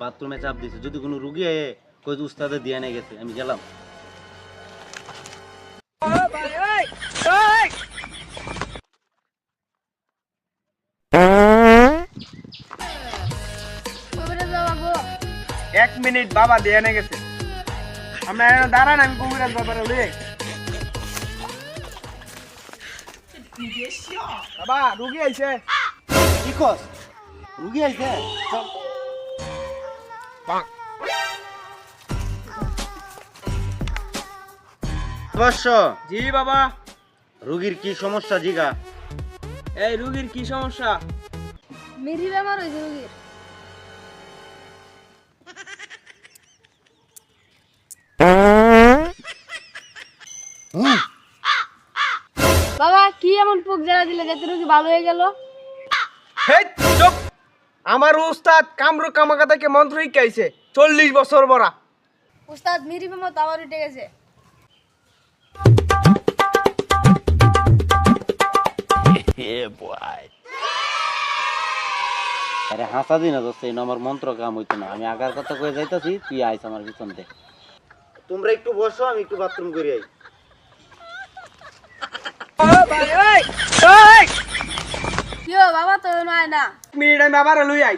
বাথরুমে চাপ দিছে, যদি কোনো রুগী আয়ে কই উস্তাদে দিয়ে নিয়ে গেছে, আমি গেলাম। এক মিনিট বাবা দিয়ে এনে গেছে, আমরা দাঁড়ান, আমি কবিরাজ বাবারে লই আই। বাবা রুগী আইছে। কি কস? রুগী আইছে? চল। অবশ্য জি বাবা। রুগীর কি সমস্যা জিগা? এই রুগীর কি সমস্যা? মেরি বেমার হয়েছে রোগীর। বাবা কি এমন পোক জ্বালা দিলে যাতে রোগী ভালো হয়ে গেল? হেই চুপ! আমার উস্তাদ কামরু কামাকা থেকে মন্ত্র শিখাইছে, 40 বছর বড়া। উস্তাদ মেরি বেমার তো আবার উঠে গেছে। আরে হাসা দিন দোস্ত, এই আমার মন্ত্র কাম হইতো না। আমি আগার কথা কয়ে যাইতাছি, তুই আইস আমার পিছন থেকে। তোমরা একটু বসো, আমি একটু বাথরুম করে আই। কিও বাবা তো নয় না। মিনিট আমি আবার লই আই।